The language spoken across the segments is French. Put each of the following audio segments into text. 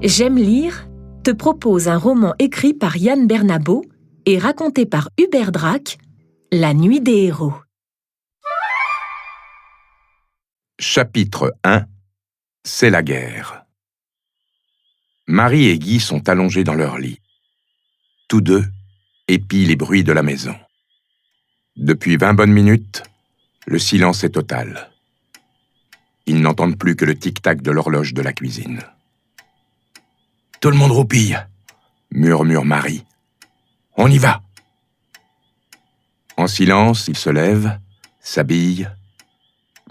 J'aime lire te propose un roman écrit par Yann Bernabo et raconté par Hubert Drac, La nuit des héros. Chapitre 1. C'est la guerre. Marie et Guy sont allongés dans leur lit. Tous deux épient les bruits de la maison. Depuis 20 bonnes minutes, le silence est total. Ils n'entendent plus que le tic-tac de l'horloge de la cuisine. « Tout le monde roupille !» murmure Marie. « On y va !» En silence, ils se lèvent, s'habillent.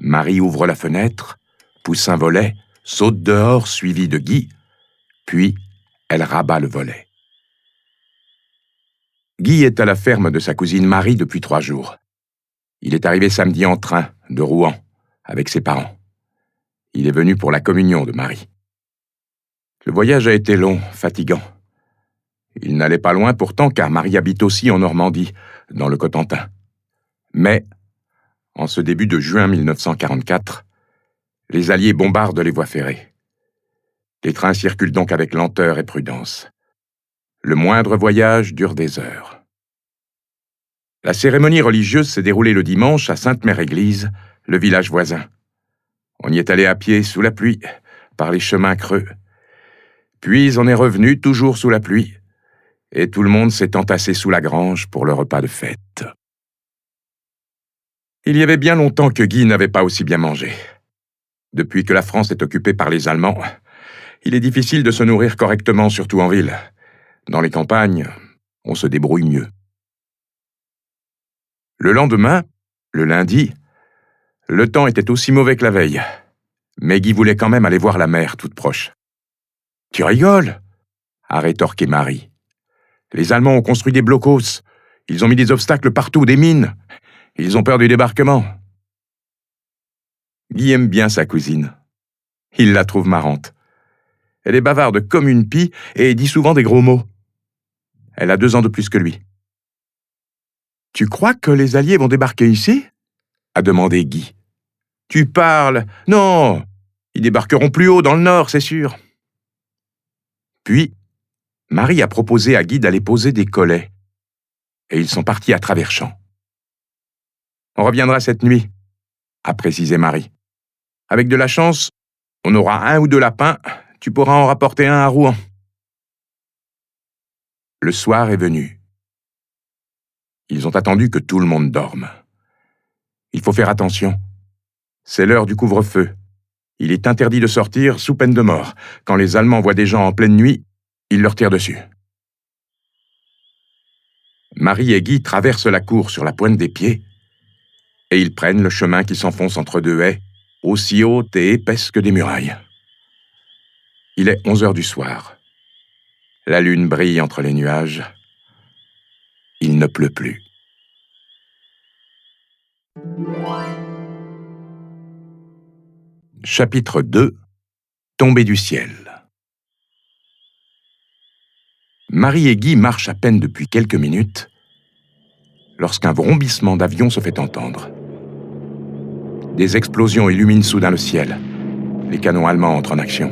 Marie ouvre la fenêtre, pousse un volet, saute dehors suivie de Guy, puis elle rabat le volet. Guy est à la ferme de sa cousine Marie depuis 3 jours. Il est arrivé samedi en train, de Rouen, avec ses parents. Il est venu pour la communion de Marie. Le voyage a été long, fatigant. Il n'allait pas loin pourtant, car Marie habite aussi en Normandie, dans le Cotentin. Mais, en ce début de juin 1944, les Alliés bombardent les voies ferrées. Les trains circulent donc avec lenteur et prudence. Le moindre voyage dure des heures. La cérémonie religieuse s'est déroulée le dimanche à Sainte-Mère-Église, le village voisin. On y est allé à pied sous la pluie, par les chemins creux. Puis on est revenu toujours sous la pluie, et tout le monde s'est entassé sous la grange pour le repas de fête. Il y avait bien longtemps que Guy n'avait pas aussi bien mangé. Depuis que la France est occupée par les Allemands, il est difficile de se nourrir correctement, surtout en ville. Dans les campagnes, on se débrouille mieux. Le lendemain, le lundi, le temps était aussi mauvais que la veille. Mais Guy voulait quand même aller voir la mer toute proche. « Tu rigoles ?» a rétorqué Marie. « Les Allemands ont construit des blocos. Ils ont mis des obstacles partout, des mines. Ils ont peur du débarquement. » Guy aime bien sa cousine. Il la trouve marrante. Elle est bavarde comme une pie et dit souvent des gros mots. Elle a 2 ans de plus que lui. « Tu crois que les Alliés vont débarquer ici ?» a demandé Guy. « Tu parles ? Non ! Ils débarqueront plus haut, dans le nord, c'est sûr. » Puis, Marie a proposé à Guy d'aller poser des collets. Et ils sont partis à travers champs. « On reviendra cette nuit, » a précisé Marie. « Avec de la chance, on aura 1 ou 2 lapins, tu pourras en rapporter un à Rouen. » Le soir est venu. Ils ont attendu que tout le monde dorme. Il faut faire attention. C'est l'heure du couvre-feu. Il est interdit de sortir sous peine de mort. Quand les Allemands voient des gens en pleine nuit, ils leur tirent dessus. Marie et Guy traversent la cour sur la pointe des pieds et ils prennent le chemin qui s'enfonce entre 2 haies, aussi hautes et épaisses que des murailles. Il est 11h du soir. La lune brille entre les nuages. Il ne pleut plus. Chapitre 2. Tombée du ciel. Marie et Guy marchent à peine depuis quelques minutes lorsqu'un vrombissement d'avion se fait entendre. Des explosions illuminent soudain le ciel. Les canons allemands entrent en action.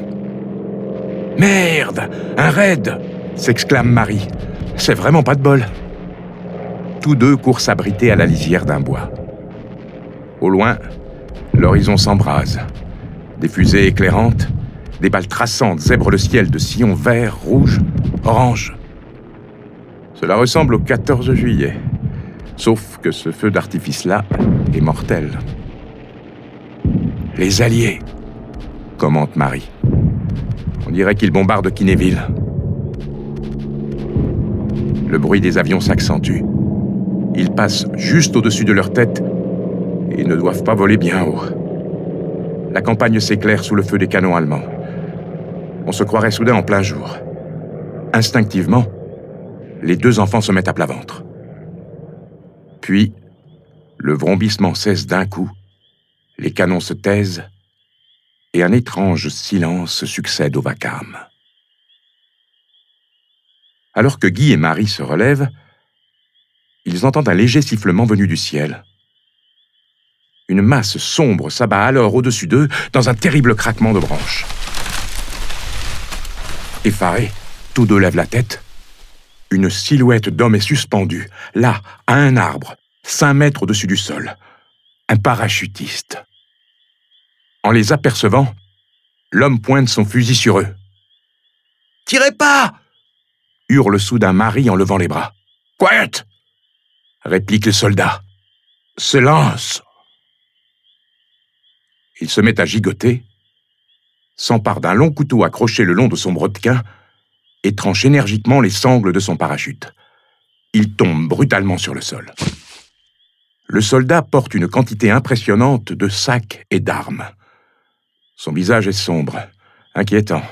« Merde ! Un raid !» s'exclame Marie. « C'est vraiment pas de bol !» Tous deux courent s'abriter à la lisière d'un bois. Au loin, l'horizon s'embrase. Des fusées éclairantes, des balles traçantes zèbrent le ciel de sillons verts, rouges, oranges. Cela ressemble au 14 juillet, sauf que ce feu d'artifice-là est mortel. « Les Alliés !» commente Marie. « On dirait qu'ils bombardent Kinéville. » Le bruit des avions s'accentue. Ils passent juste au-dessus de leur tête et ne doivent pas voler bien haut. La campagne s'éclaire sous le feu des canons allemands. On se croirait soudain en plein jour. Instinctivement, les 2 enfants se mettent à plat ventre. Puis, le vrombissement cesse d'un coup, les canons se taisent et un étrange silence succède au vacarme. Alors que Guy et Marie se relèvent, ils entendent un léger sifflement venu du ciel. Une masse sombre s'abat alors au-dessus d'eux dans un terrible craquement de branches. Effarés, tous deux lèvent la tête. Une silhouette d'homme est suspendue, là, à un arbre, 5 mètres au-dessus du sol. Un parachutiste. En les apercevant, l'homme pointe son fusil sur eux. « Tirez pas !» hurle soudain Marie en levant les bras. « Quiet !» réplique le soldat. « Silence !» Il se met à gigoter, s'empare d'un long couteau accroché le long de son brodequin et tranche énergiquement les sangles de son parachute. Il tombe brutalement sur le sol. Le soldat porte une quantité impressionnante de sacs et d'armes. Son visage est sombre, inquiétant.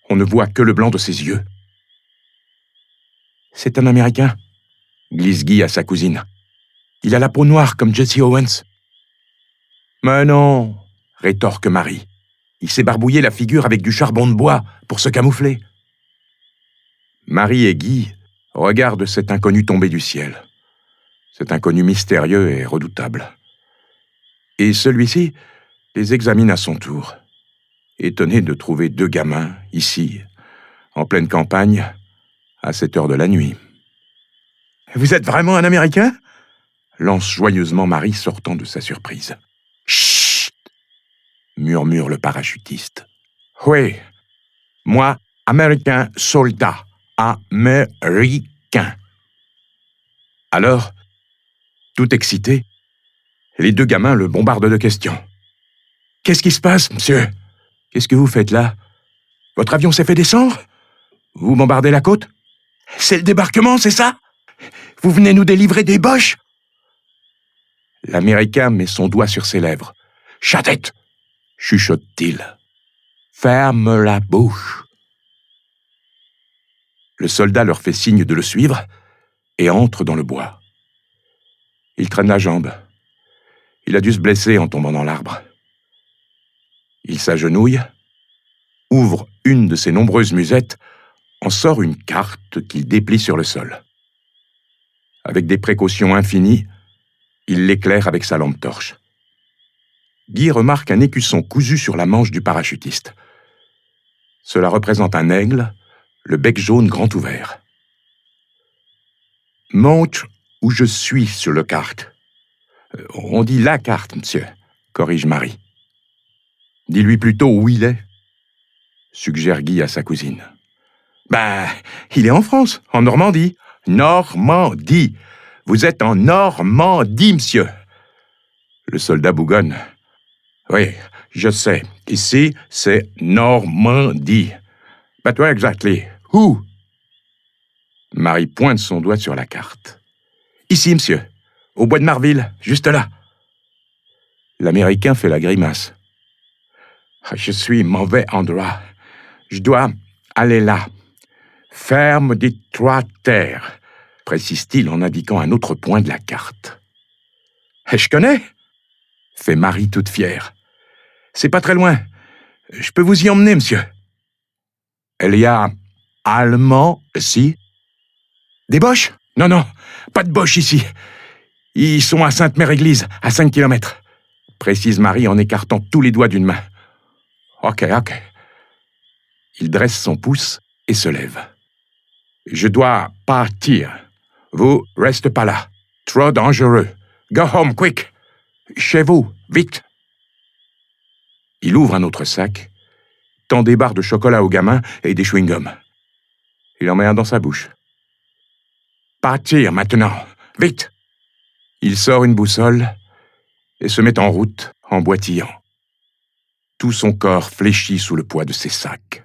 On ne voit que le blanc de ses yeux. « C'est un Américain », glisse Guy à sa cousine. « Il a la peau noire comme Jesse Owens. »« Mais non », rétorque Marie. « Il s'est barbouillé la figure avec du charbon de bois pour se camoufler. » Marie et Guy regardent cet inconnu tombé du ciel. Cet inconnu mystérieux et redoutable. Et celui-ci les examine à son tour, étonné de trouver 2 gamins, ici, en pleine campagne, à cette heure de la nuit. « Vous êtes vraiment un Américain ?» lance joyeusement Marie sortant de sa surprise. « Chut !» murmure le parachutiste. « Oui, moi, Américain soldat, Américain. » Alors, tout excités, les 2 gamins le bombardent de questions. « Qu'est-ce qui se passe, monsieur ? Qu'est-ce que vous faites là ? Votre avion s'est fait descendre ? Vous bombardez la côte ? C'est le débarquement, c'est ça ? Vous venez nous délivrer des Boches ?» L'Américain met son doigt sur ses lèvres. « Chatette !» chuchote-t-il. « Ferme la bouche !» Le soldat leur fait signe de le suivre et entre dans le bois. Il traîne la jambe. Il a dû se blesser en tombant dans l'arbre. Il s'agenouille, ouvre une de ses nombreuses musettes, en sort une carte qu'il déplie sur le sol. Avec des précautions infinies, il l'éclaire avec sa lampe torche. Guy remarque un écusson cousu sur la manche du parachutiste. Cela représente un aigle, le bec jaune grand ouvert. « Montre où je suis sur la carte. » « On dit la carte, monsieur, » corrige Marie. « Dis-lui plutôt où il est, » suggère Guy à sa cousine. « Ben, il est en France, en Normandie. »« Normandie. Vous êtes en Normandie, monsieur. » Le soldat bougonne. « Oui, je sais. Ici, c'est Normandie. But where exactly? Où? » Marie pointe son doigt sur la carte. « Ici, monsieur. Au bois de Marville, juste là. » L'Américain fait la grimace. « Je suis mauvais endroit. Je dois aller là. Ferme des 3 terres, » précise-t-il en indiquant un autre point de la carte. « Je connais, » fait Marie toute fière. « C'est pas très loin. Je peux vous y emmener, monsieur. » « Il y a Allemands ici. »« Des Boches ? Non, non, pas de Boches ici. Ils sont à Sainte-Mère-Église, à 5 kilomètres, » précise Marie en écartant tous les doigts d'une main. « Ok. » Il dresse son pouce et se lève. « Je dois partir. Vous restez pas là. Trop dangereux. Go home, quick. Chez vous, vite. » Il ouvre un autre sac, tend des barres de chocolat aux gamins et des chewing-gums. Il en met un dans sa bouche. « Partir maintenant, vite !» Il sort une boussole et se met en route en boitillant. Tout son corps fléchit sous le poids de ses sacs.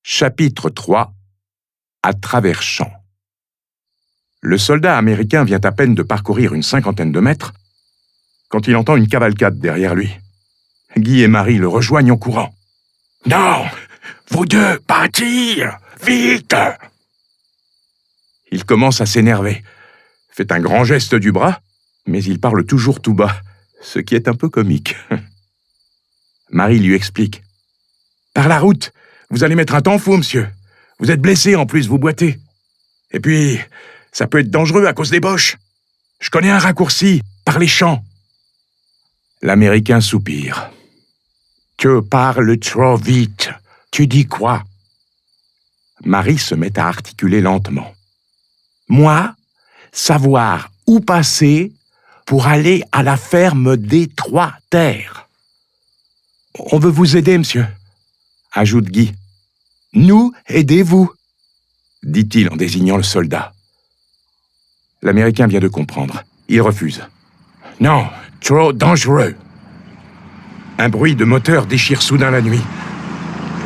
Chapitre 3. À travers champs. Le soldat américain vient à peine de parcourir une 50aine de mètres quand il entend une cavalcade derrière lui. Guy et Marie le rejoignent en courant. « Non, vous 2, partir, vite !» Il commence à s'énerver, fait un grand geste du bras, mais il parle toujours tout bas, ce qui est un peu comique. Marie lui explique. « Par la route, vous allez mettre un temps fou, monsieur. Vous êtes blessé, en plus, vous boitez. Et puis, ça peut être dangereux à cause des Boches. Je connais un raccourci, par les champs. » L'Américain soupire. Tu parles trop vite. Tu dis quoi? Marie se met à articuler lentement. Moi, savoir où passer pour aller à la ferme des Trois Terres. On veut vous aider, monsieur, ajoute Guy. Nous, aidez-vous, dit-il en désignant le soldat. L'Américain vient de comprendre. Il refuse. Non, trop dangereux. Un bruit de moteur déchire soudain la nuit.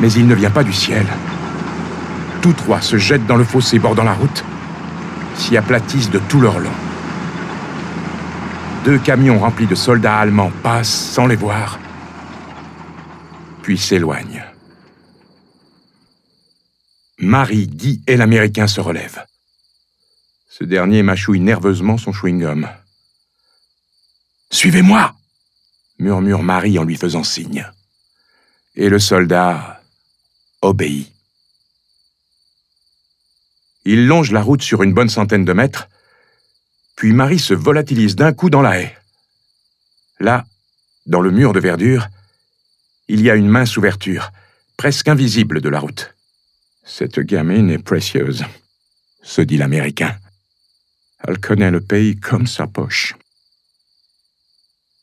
Mais il ne vient pas du ciel. Tous trois se jettent dans le fossé bordant la route, s'y aplatissent de tout leur long. 2 camions remplis de soldats allemands passent sans les voir, puis s'éloignent. Marie, Guy et l'Américain se relèvent. Ce dernier mâchouille nerveusement son chewing-gum. « Suivez-moi !» murmure Marie en lui faisant signe. Et le soldat obéit. Il longe la route sur une bonne centaine de mètres, puis Marie se volatilise d'un coup dans la haie. Là, dans le mur de verdure, il y a une mince ouverture, presque invisible de la route. « Cette gamine est précieuse », se dit l'Américain. « Elle connaît le pays comme sa poche. »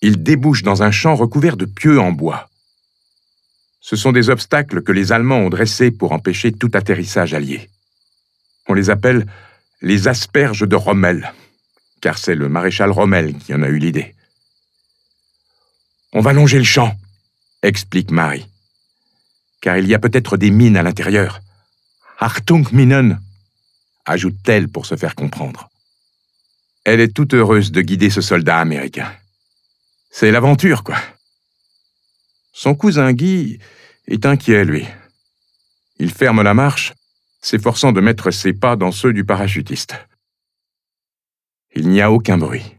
Il débouche dans un champ recouvert de pieux en bois. Ce sont des obstacles que les Allemands ont dressés pour empêcher tout atterrissage allié. On les appelle les asperges de Rommel, car c'est le maréchal Rommel qui en a eu l'idée. « On va longer le champ, » explique Marie, « car il y a peut-être des mines à l'intérieur. Achtung Minen, ajoute-t-elle pour se faire comprendre. Elle est toute heureuse de guider ce soldat américain. C'est l'aventure, quoi. Son cousin Guy est inquiet, lui. Il ferme la marche, s'efforçant de mettre ses pas dans ceux du parachutiste. Il n'y a aucun bruit.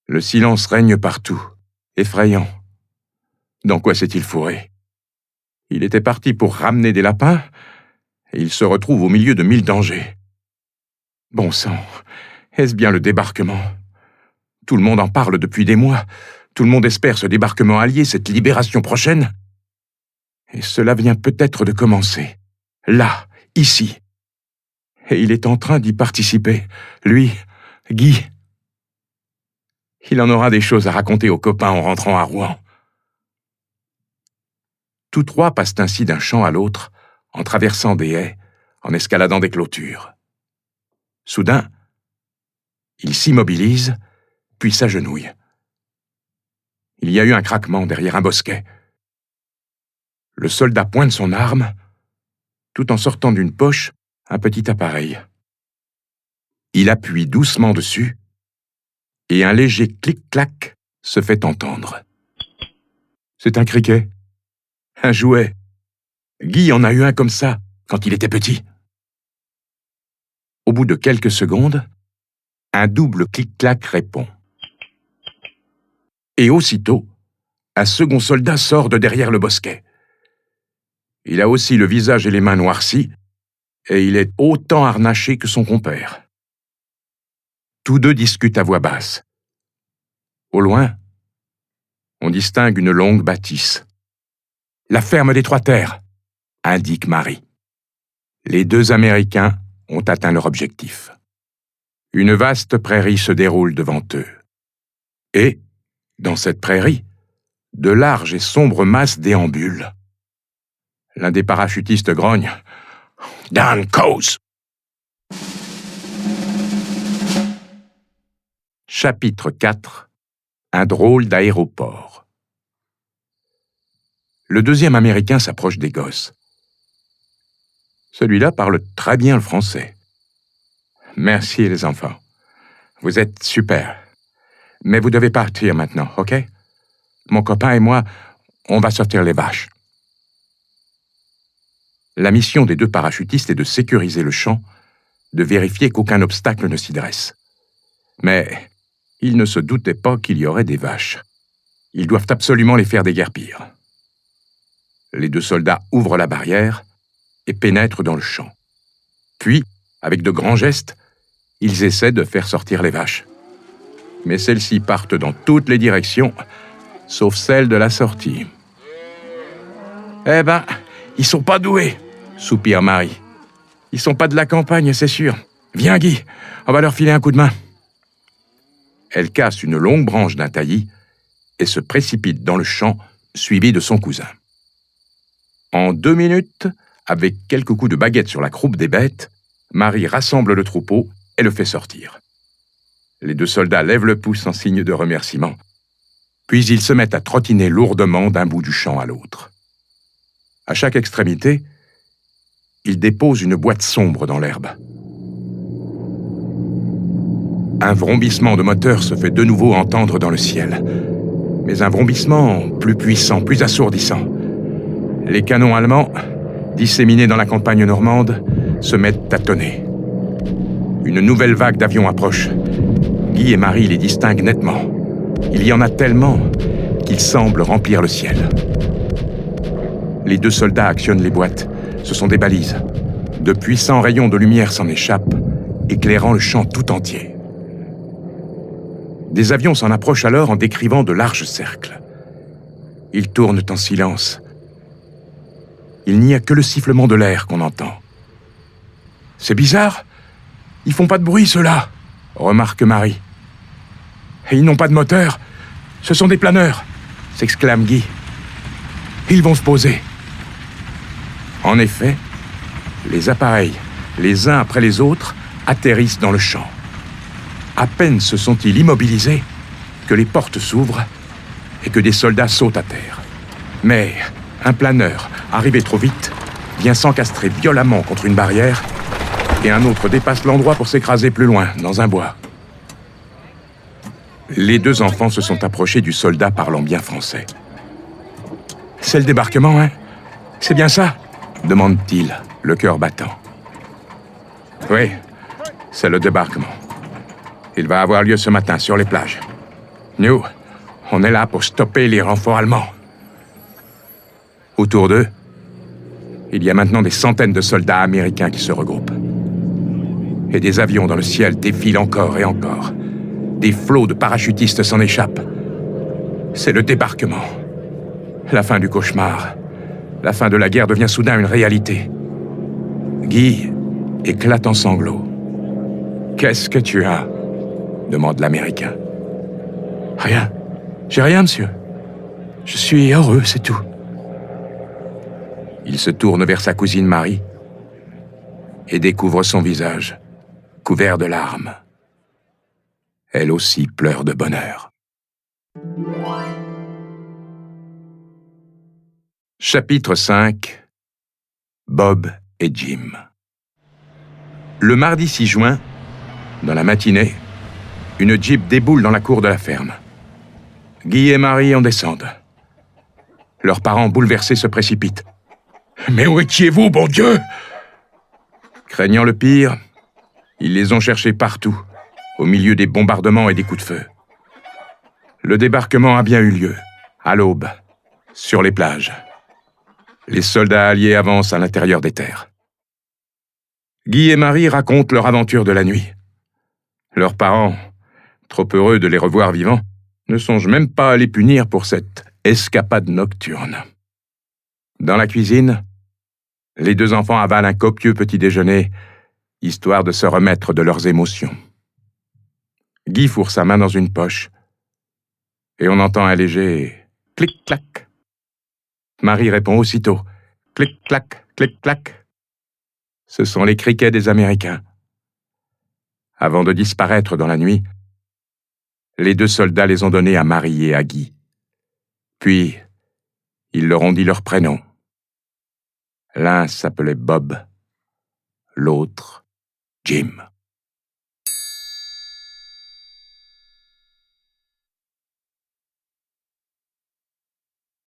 Le silence règne partout, effrayant. Dans quoi s'est-il fourré? Il était parti pour ramener des lapins, et il se retrouve au milieu de 1000 dangers. Bon sang, est-ce bien le débarquement? Tout le monde en parle depuis des mois. Tout le monde espère ce débarquement allié, cette libération prochaine. Et cela vient peut-être de commencer. Là, ici. Et il est en train d'y participer. Lui, Guy. Il en aura des choses à raconter aux copains en rentrant à Rouen. Tous trois passent ainsi d'un champ à l'autre, en traversant des haies, en escaladant des clôtures. Soudain, il s'immobilise, puis s'agenouille. Il y a eu un craquement derrière un bosquet. Le soldat pointe son arme, tout en sortant d'une poche un petit appareil. Il appuie doucement dessus, et un léger clic-clac se fait entendre. C'est un criquet, un jouet. Guy en a eu un comme ça quand il était petit. Au bout de quelques secondes, un double clic-clac répond. Et aussitôt, un second soldat sort de derrière le bosquet. Il a aussi le visage et les mains noircis, et il est autant harnaché que son compère. Tous deux discutent à voix basse. Au loin, on distingue une longue bâtisse. « La ferme des Trois Terres », indique Marie. Les 2 Américains ont atteint leur objectif. Une vaste prairie se déroule devant eux. Et, dans cette prairie, de larges et sombres masses déambulent. L'un des parachutistes grogne « Down cause !» Chapitre 4. Un drôle d'aéroport. Le 2e Américain s'approche des gosses. Celui-là parle très bien le français. « Merci les enfants. Vous êtes super. Mais vous devez partir maintenant, ok? Mon copain et moi, on va sortir les vaches. » La mission des 2 parachutistes est de sécuriser le champ, de vérifier qu'aucun obstacle ne s'y dresse. Mais ils ne se doutaient pas qu'il y aurait des vaches. Ils doivent absolument les faire déguerpir. Les 2 soldats ouvrent la barrière et pénètrent dans le champ. Puis, avec de grands gestes, ils essaient de faire sortir les vaches. Mais celles-ci partent dans toutes les directions, sauf celle de la sortie. Eh ben, ils sont pas doués, soupire Marie. Ils sont pas de la campagne, c'est sûr. Viens, Guy, on va leur filer un coup de main. Elle casse une longue branche d'un taillis et se précipite dans le champ, suivie de son cousin. En 2 minutes, avec quelques coups de baguette sur la croupe des bêtes, Marie rassemble le troupeau et le fait sortir. Les 2 soldats lèvent le pouce en signe de remerciement, puis ils se mettent à trottiner lourdement d'un bout du champ à l'autre. À chaque extrémité, ils déposent une boîte sombre dans l'herbe. Un vrombissement de moteur se fait de nouveau entendre dans le ciel, mais un vrombissement plus puissant, plus assourdissant. Les canons allemands, disséminés dans la campagne normande, se mettent à tonner. Une nouvelle vague d'avions approche. Guy et Marie les distinguent nettement. Il y en a tellement qu'ils semblent remplir le ciel. Les 2 soldats actionnent les boîtes. Ce sont des balises. De puissants rayons de lumière s'en échappent, éclairant le champ tout entier. Des avions s'en approchent alors en décrivant de larges cercles. Ils tournent en silence. Il n'y a que le sifflement de l'air qu'on entend. « C'est bizarre, ils font pas de bruit, ceux-là », remarque Marie. « Et ils n'ont pas de moteur, ce sont des planeurs », s'exclame Guy. « Ils vont se poser. » En effet, les appareils, les uns après les autres, atterrissent dans le champ. À peine se sont-ils immobilisés que les portes s'ouvrent et que des soldats sautent à terre. Mais un planeur, arrivé trop vite, vient s'encastrer violemment contre une barrière et un autre dépasse l'endroit pour s'écraser plus loin, dans un bois. Les 2 enfants se sont approchés du soldat parlant bien français. « C'est le débarquement, hein? C'est bien ça ?» demande-t-il, le cœur battant. « Oui, c'est le débarquement. Il va avoir lieu ce matin sur les plages. Nous, on est là pour stopper les renforts allemands. » Autour d'eux, il y a maintenant des centaines de soldats américains qui se regroupent. Et des avions dans le ciel défilent encore et encore. Des flots de parachutistes s'en échappent. C'est le débarquement. La fin du cauchemar. La fin de la guerre devient soudain une réalité. Guy éclate en sanglots. « Qu'est-ce que tu as ?» demande l'Américain. « Rien. J'ai rien, monsieur. Je suis heureux, c'est tout. » Il se tourne vers sa cousine Marie et découvre son visage, couvert de larmes. Elle aussi pleure de bonheur. Chapitre 5. Bob et Jim. Le mardi 6 juin, dans la matinée, une Jeep déboule dans la cour de la ferme. Guy et Marie en descendent. Leurs parents bouleversés se précipitent. « Mais où étiez-vous, bon Dieu ?» Craignant le pire, ils les ont cherchés partout, au milieu des bombardements et des coups de feu. Le débarquement a bien eu lieu, à l'aube, sur les plages. Les soldats alliés avancent à l'intérieur des terres. Guy et Marie racontent leur aventure de la nuit. Leurs parents, trop heureux de les revoir vivants, ne songent même pas à les punir pour cette escapade nocturne. Dans la cuisine, les 2 enfants avalent un copieux petit déjeuner, histoire de se remettre de leurs émotions. Guy fourre sa main dans une poche, et on entend un léger « clic-clac ». Marie répond aussitôt « clic-clac, clic-clac ». Ce sont les criquets des Américains. Avant de disparaître dans la nuit, les 2 soldats les ont donnés à Marie et à Guy. Puis, ils leur ont dit leurs prénoms. L'un s'appelait Bob, l'autre Jim.